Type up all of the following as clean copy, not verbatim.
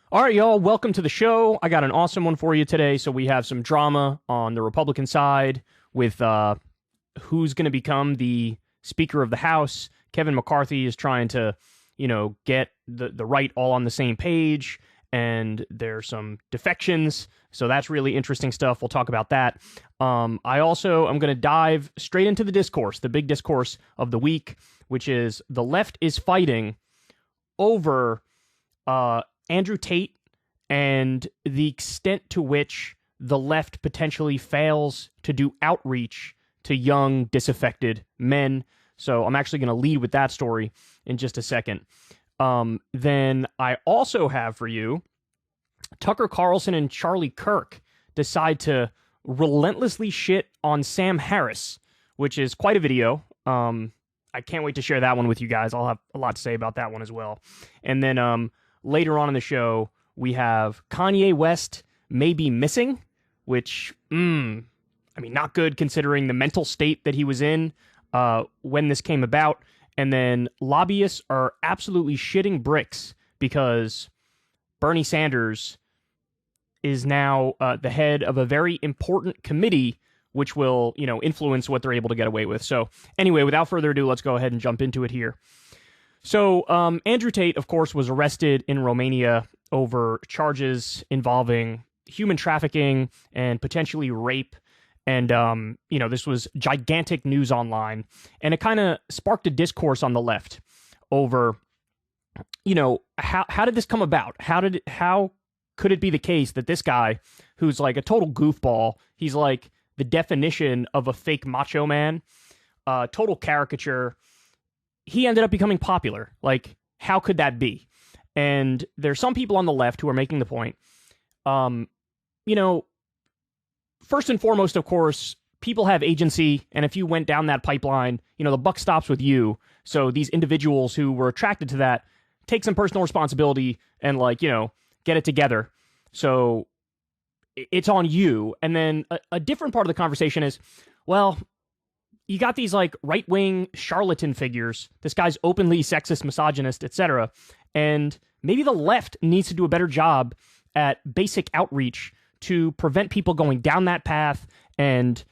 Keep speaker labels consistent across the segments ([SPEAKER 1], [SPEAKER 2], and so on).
[SPEAKER 1] All right, y'all, welcome to the show. I got an awesome one for you today. So we have some drama on the Republican side with who's going to become the Speaker of the House. Kevin McCarthy is trying to, get the right all on the same page, and there's some defections. So that's really interesting stuff. We'll talk about that. I also am going to dive straight into the discourse, the big discourse of the week, which is the left is fighting over Andrew Tate and the extent to which the left potentially fails to do outreach to young, disaffected men. So I'm actually going to lead with that story in just a second. Then I also have for you, Tucker Carlson and Charlie Kirk decide to relentlessly shit on Sam Harris, which is quite a video. I can't wait to share that one with you guys. I'll have a lot to say about that one as well. And then later on in the show, we have Kanye West may be missing, which, not good considering the mental state that he was in when this came about. And then lobbyists are absolutely shitting bricks because Bernie Sanders is now the head of a very important committee which will, influence what they're able to get away with. So anyway, without further ado, let's go ahead and jump into it here. So Andrew Tate, of course, was arrested in Romania over charges involving human trafficking and potentially rape. And, this was gigantic news online. And it kind of sparked a discourse on the left over, how did this come about? How could it be the case that this guy, who's like a total goofball, he's like the definition of a fake macho man, total caricature, he ended up becoming popular. Like, how could that be? And there's some people on the left who are making the point, first and foremost, of course, people have agency. And if you went down that pipeline, the buck stops with you. So these individuals who were attracted to that take some personal responsibility and get it together. So it's on you. And then a different part of the conversation is, well, you got these like right-wing charlatan figures. This guy's openly sexist, misogynist, etc. And maybe the left needs to do a better job at basic outreach to prevent people going down that path and,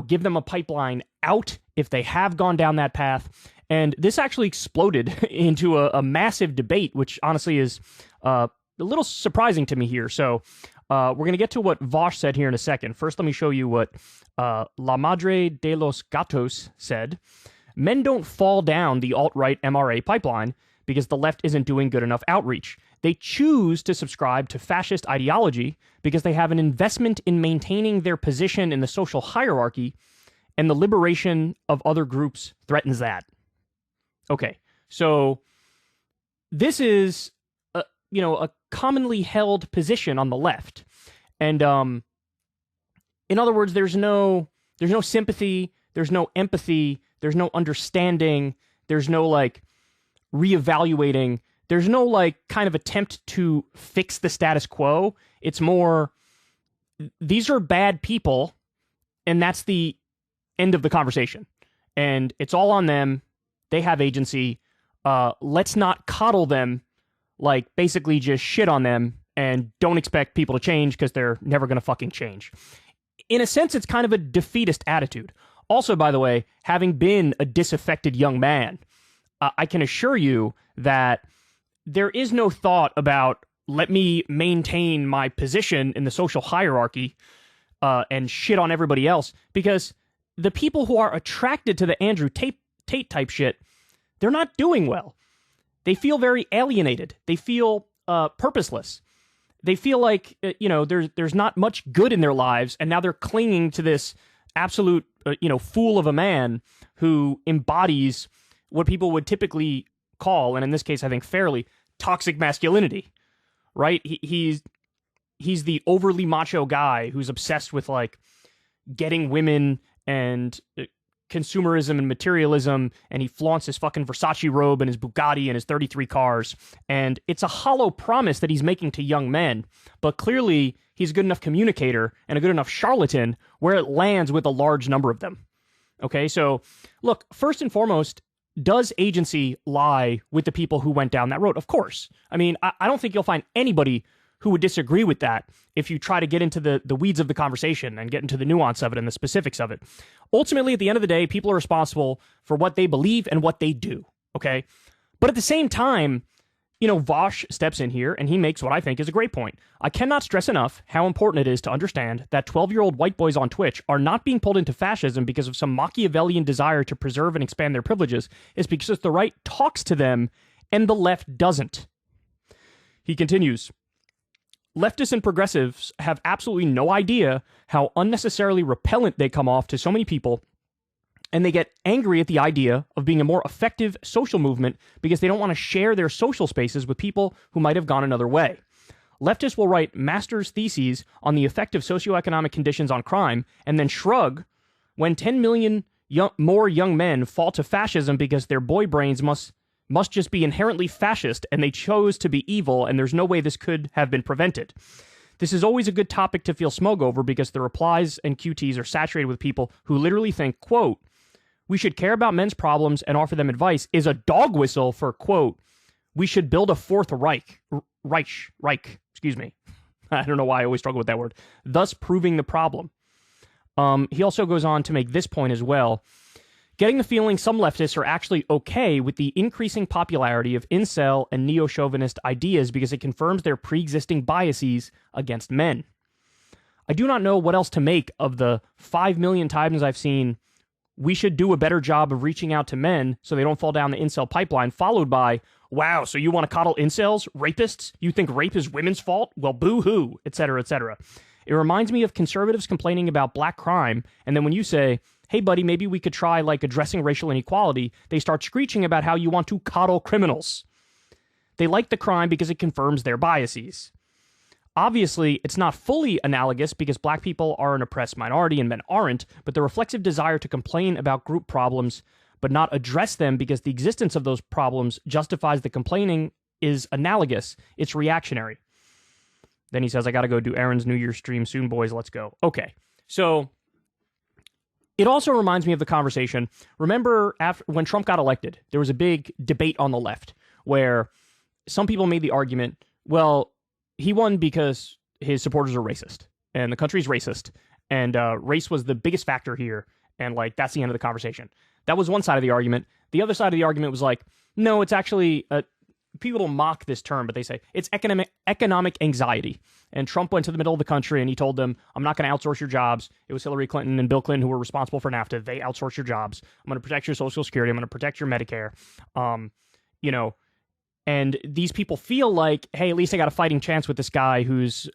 [SPEAKER 1] give them a pipeline out if they have gone down that path. And this actually exploded into a massive debate, which honestly is a little surprising to me here. So we're going to get to what Vaush said here in a second. First, let me show you what La Madre de los Gatos said. Men don't fall down the alt-right MRA pipeline because the left isn't doing good enough outreach. They choose to subscribe to fascist ideology because they have an investment in maintaining their position in the social hierarchy, and the liberation of other groups threatens that. Okay, so this is a commonly held position on the left. And in other words, there's no sympathy, there's no empathy, there's no understanding, there's no reevaluating, there's no kind of attempt to fix the status quo. It's more, these are bad people, and that's the end of the conversation. And it's all on them. They have agency. Let's not coddle them, basically just shit on them and don't expect people to change because they're never going to fucking change. In a sense, it's kind of a defeatist attitude. Also, by the way, having been a disaffected young man, I can assure you that there is no thought about, let me maintain my position in the social hierarchy and shit on everybody else, because the people who are attracted to the Andrew Tate type shit, they're not doing well. They feel very alienated. They feel purposeless. They feel like, there's not much good in their lives, and now they're clinging to this absolute, fool of a man who embodies what people would typically call, and in this case, I think fairly, toxic masculinity, right? He's the overly macho guy who's obsessed with, getting women and consumerism and materialism, and he flaunts his fucking Versace robe and his Bugatti and his 33 cars, and it's a hollow promise that he's making to young men, but clearly he's a good enough communicator and a good enough charlatan where it lands with a large number of them. Okay, so look, first and foremost, does agency lie with the people who went down that road? Of course. I mean, I don't think you'll find anybody who would disagree with that if you try to get into the weeds of the conversation and get into the nuance of it and the specifics of it. Ultimately, at the end of the day, people are responsible for what they believe and what they do, okay? But at the same time, Vaush steps in here and he makes what I think is a great point. I cannot stress enough how important it is to understand that 12-year-old white boys on Twitch are not being pulled into fascism because of some Machiavellian desire to preserve and expand their privileges. It's because the right talks to them and the left doesn't. He continues, leftists and progressives have absolutely no idea how unnecessarily repellent they come off to so many people, and they get angry at the idea of being a more effective social movement because they don't want to share their social spaces with people who might have gone another way. Leftists will write master's theses on the effect of socioeconomic conditions on crime and then shrug when 10 million more young men fall to fascism because their boy brains must just be inherently fascist and they chose to be evil and there's no way this could have been prevented. This is always a good topic to feel smug over because the replies and QTs are saturated with people who literally think, quote, we should care about men's problems and offer them advice is a dog whistle for, quote, we should build a fourth Reich, excuse me. I don't know why I always struggle with that word. Thus proving the problem. He also goes on to make this point as well. Getting the feeling some leftists are actually okay with the increasing popularity of incel and neo-chauvinist ideas because it confirms their pre-existing biases against men. I do not know what else to make of the 5 million times I've seen we should do a better job of reaching out to men so they don't fall down the incel pipeline, followed by, wow, so you want to coddle incels, rapists? You think rape is women's fault? Well, boo-hoo, etc., etc. It reminds me of conservatives complaining about black crime, and then when you say, hey, buddy, maybe we could try, addressing racial inequality, they start screeching about how you want to coddle criminals. They like the crime because it confirms their biases. Obviously, it's not fully analogous because black people are an oppressed minority and men aren't, but the reflexive desire to complain about group problems but not address them because the existence of those problems justifies the complaining is analogous. It's reactionary. Then he says, I got to go do Aaron's New Year's stream soon, boys. Let's go. Okay. So it also reminds me of the conversation. Remember when Trump got elected, there was a big debate on the left where some people made the argument, well, he won because his supporters are racist and the country's racist and race was the biggest factor here. And that's the end of the conversation. That was one side of the argument. The other side of the argument was no, it's actually, people don't mock this term, but they say it's economic anxiety. And Trump went to the middle of the country and he told them, I'm not going to outsource your jobs. It was Hillary Clinton and Bill Clinton who were responsible for NAFTA. They outsourced your jobs. I'm going to protect your Social Security. I'm going to protect your Medicare. And these people feel like, hey, at least I got a fighting chance with this guy who's,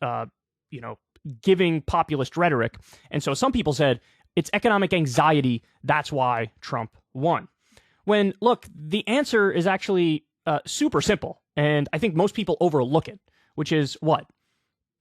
[SPEAKER 1] giving populist rhetoric. And so some people said, it's economic anxiety. That's why Trump won. When, look, the answer is actually super simple. And I think most people overlook it, which is what?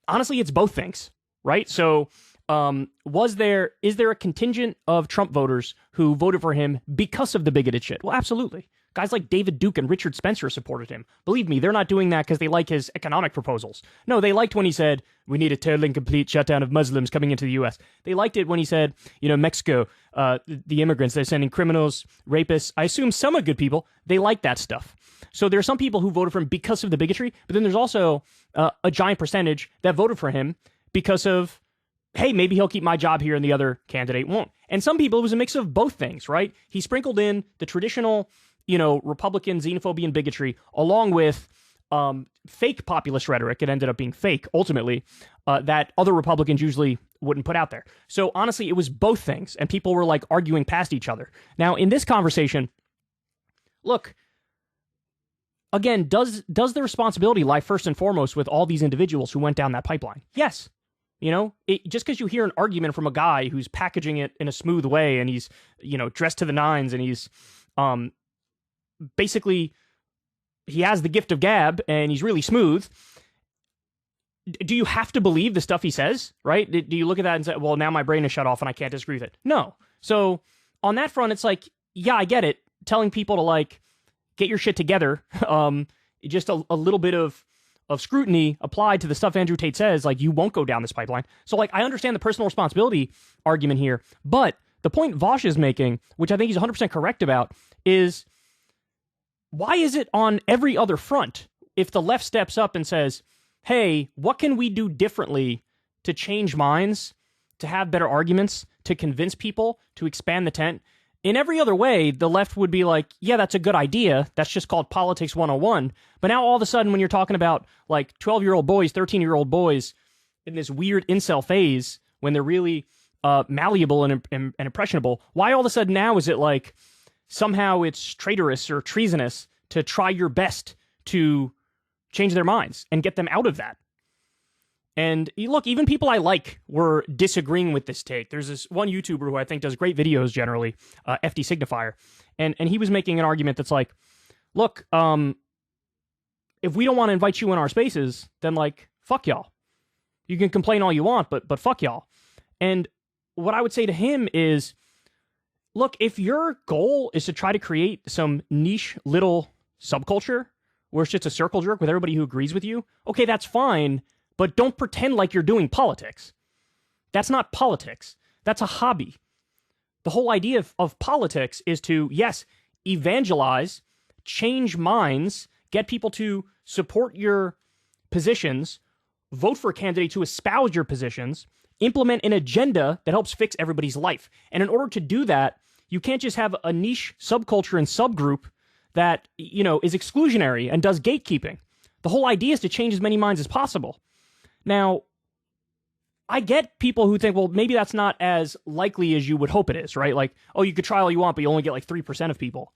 [SPEAKER 1] Honestly, it's both things, right? So is there a contingent of Trump voters who voted for him because of the bigoted shit? Well, absolutely. Guys like David Duke and Richard Spencer supported him. Believe me, they're not doing that because they like his economic proposals. No, they liked when he said, we need a total and complete shutdown of Muslims coming into the U.S. They liked it when he said, Mexico, the immigrants, they're sending criminals, rapists. I assume some are good people. They like that stuff. So there are some people who voted for him because of the bigotry, but then there's also a giant percentage that voted for him because of, hey, maybe he'll keep my job here and the other candidate won't. And some people, it was a mix of both things, right? He sprinkled in the traditional Republican xenophobia and bigotry, along with fake populist rhetoric. It ended up being fake, ultimately, that other Republicans usually wouldn't put out there. So honestly, it was both things, and people were arguing past each other. Now, in this conversation, look, again, does the responsibility lie first and foremost with all these individuals who went down that pipeline? Yes. Just because you hear an argument from a guy who's packaging it in a smooth way and he's, dressed to the nines and he's basically, he has the gift of gab and he's really smooth. Do you have to believe the stuff he says, right? Do you look at that and say, well, now my brain is shut off and I can't disagree with it? No. So on that front, it's yeah, I get it. Telling people to get your shit together. Just a little bit of scrutiny applied to the stuff Andrew Tate says, you won't go down this pipeline. So I understand the personal responsibility argument here, but the point Vaush is making, which I think he's 100% correct about, is why is it on every other front, if the left steps up and says, hey, what can we do differently to change minds, to have better arguments, to convince people, to expand the tent? In every other way, the left would be like, yeah, that's a good idea. That's just called politics 101. But now all of a sudden, when you're talking about like 12-year-old boys, 13-year-old boys in this weird incel phase, when they're really malleable and impressionable, why all of a sudden now is it like somehow it's traitorous or treasonous to try your best to change their minds and get them out of that? And look, even people I like were disagreeing with this take. There's this one YouTuber who I think does great videos generally, FD Signifier, and he was making an argument that's like, look, if we don't want to invite you in our spaces, then like, fuck y'all. You can complain all you want, but fuck y'all. And what I would say to him is, look, if your goal is to try to create some niche little subculture where it's just a circle jerk with everybody who agrees with you, okay, that's fine. But don't pretend like you're doing politics. That's not politics. That's a hobby. The whole idea of politics is to, yes, evangelize, change minds, get people to support your positions, vote for a candidate to espouse your positions, implement an agenda that helps fix everybody's life. And in order to do that, you can't just have a niche subculture and subgroup that, is exclusionary and does gatekeeping. The whole idea is to change as many minds as possible. Now, I get people who think, well, maybe that's not as likely as you would hope it is, right? Like, oh, you could try all you want, but you only get like 3% of people.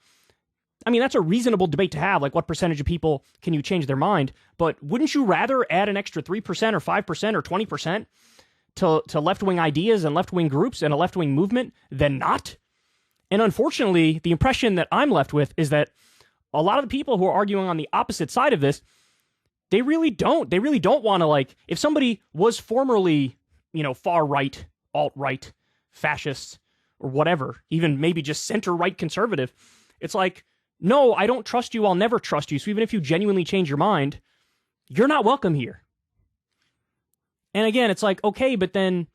[SPEAKER 1] I mean, that's a reasonable debate to have. Like, what percentage of people can you change their mind? But wouldn't you rather add an extra 3% or 5% or 20% to left-wing ideas and left-wing groups and a left-wing movement than not? And unfortunately, the impression that I'm left with is that a lot of the people who are arguing on the opposite side of this, they really don't want to, like, if somebody was formerly, far right, alt-right, fascist, or whatever, even maybe just center-right conservative, it's like, no, I don't trust you, I'll never trust you, so even if you genuinely change your mind, you're not welcome here. And again, it's like, okay, but then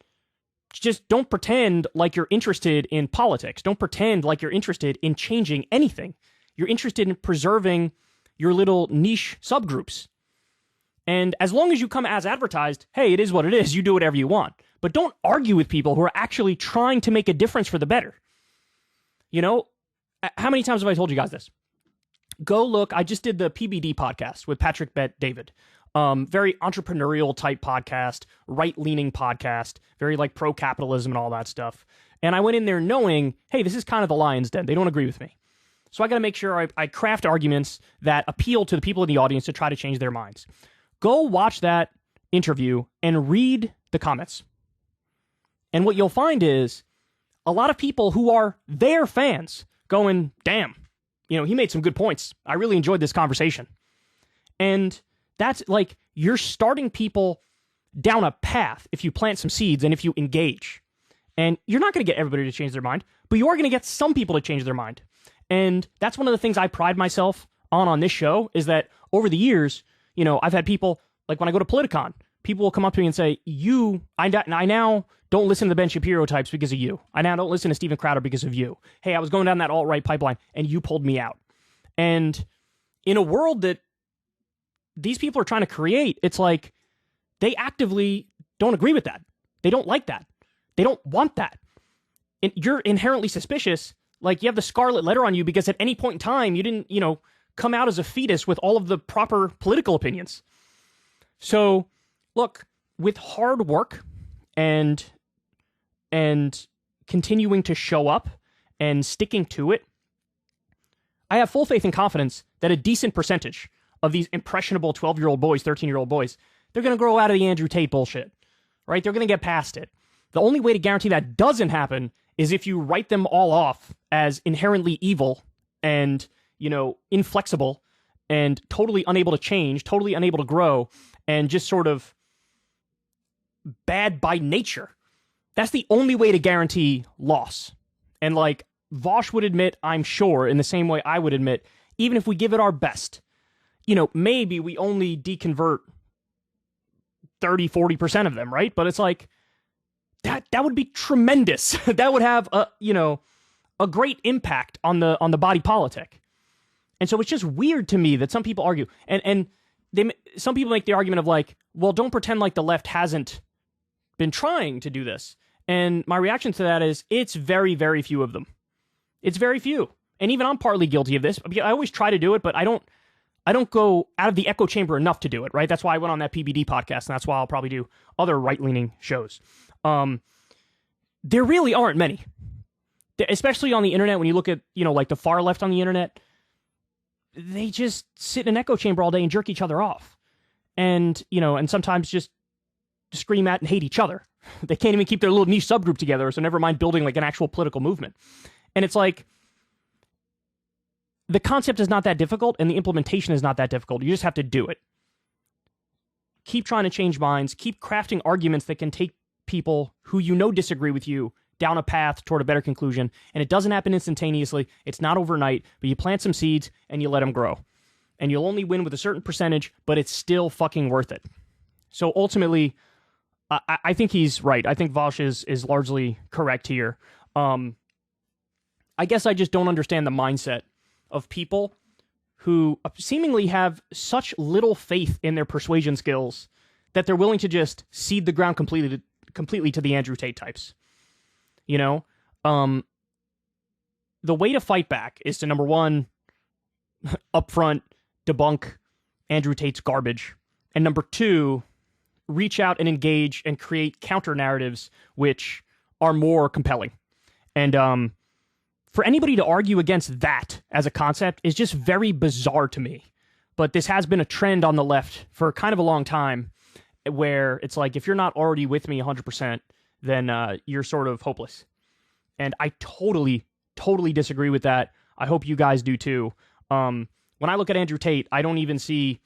[SPEAKER 1] just don't pretend like you're interested in politics. Don't pretend like you're interested in changing anything. You're interested in preserving your little niche subgroups. And as long as you come as advertised, hey, it is what it is, you do whatever you want. But don't argue with people who are actually trying to make a difference for the better. How many times have I told you guys this? Go look, I just did the PBD podcast with Patrick Bet-David. Very entrepreneurial type podcast, right-leaning podcast, very like pro-capitalism and all that stuff. And I went in there knowing, hey, this is kind of the lion's den. They don't agree with me. So I got to make sure I craft arguments that appeal to the people in the audience to try to change their minds. Go watch that interview and read the comments. And what you'll find is a lot of people who are their fans going, damn, he made some good points. I really enjoyed this conversation. And that's like, you're starting people down a path if you plant some seeds and if you engage. And you're not going to get everybody to change their mind, but you are going to get some people to change their mind. And that's one of the things I pride myself on this show, is that over the years, I've had people, like when I go to Politicon, people will come up to me and say, I now don't listen to the Ben Shapiro types because of you. I now don't listen to Steven Crowder because of you. Hey, I was going down that alt-right pipeline and you pulled me out. And in a world that these people are trying to create, it's like they actively don't agree with that. They don't like that. They don't want that. And you're inherently suspicious. Like, you have the scarlet letter on you because at any point in time, you didn't, come out as a fetus with all of the proper political opinions. So, look, with hard work and continuing to show up and sticking to it, I have full faith and confidence that a decent percentage of these impressionable 12-year-old boys, 13-year-old boys, they're going to grow out of the Andrew Tate bullshit, right? They're going to get past it. The only way to guarantee that doesn't happen is if you write them all off as inherently evil and, inflexible and totally unable to change, totally unable to grow, and just sort of bad by nature. That's the only way to guarantee loss. And like Vaush would admit, I'm sure, in the same way I would admit, even if we give it our best, maybe we only deconvert 30, 40% of them, right? But it's like, that would be tremendous. That would have a great impact on the body politic. And so it's just weird to me that some people argue, and some people make the argument of like, well, don't pretend like the left hasn't been trying to do this. And my reaction to that is, it's very, very few of them. It's very few. And even I'm partly guilty of this. I always try to do it, but I don't go out of the echo chamber enough to do it, right? That's why I went on that PBD podcast, and that's why I'll probably do other right-leaning shows. There really aren't many. Especially on the internet, when you look at, like the far left on the internet, they just sit in an echo chamber all day and jerk each other off. And, and sometimes just scream at and hate each other. They can't even keep their little niche subgroup together, so never mind building like an actual political movement. And it's like, the concept is not that difficult, and the implementation is not that difficult. You just have to do it. Keep trying to change minds. Keep crafting arguments that can take people who disagree with you down a path toward a better conclusion. And it doesn't happen instantaneously. It's not overnight, but you plant some seeds and you let them grow. And you'll only win with a certain percentage, but it's still fucking worth it. So ultimately, I think he's right. I think Vaush is largely correct here. I guess I just don't understand the mindset of people who seemingly have such little faith in their persuasion skills that they're willing to just cede the ground completely to the Andrew Tate types. The way to fight back is to, number one, upfront debunk Andrew Tate's garbage, and number two, reach out and engage and create counter narratives which are more compelling. And for anybody to argue against that as a concept is just very bizarre to me. But this has been a trend on the left for kind of a long time, where it's like, if you're not already with me 100%, then you're sort of hopeless. And I totally disagree with that. I hope you guys do too. When I look at Andrew Tate, I don't even see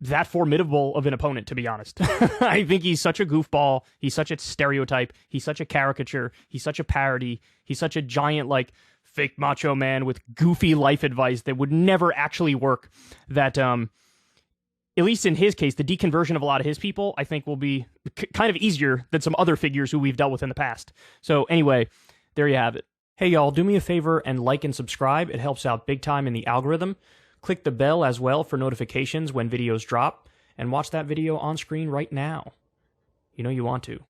[SPEAKER 1] that formidable of an opponent, to be honest. I think he's such a goofball. He's such a stereotype. He's such a caricature. He's such a parody. He's such a giant, like, fake macho man with goofy life advice that would never actually work. That, at least in his case, the deconversion of a lot of his people, I think, will be kind of easier than some other figures who we've dealt with in the past. So anyway, there you have it. Hey, y'all, do me a favor and like and subscribe. It helps out big time in the algorithm. Click the bell as well for notifications when videos drop, and watch that video on screen right now. You know you want to.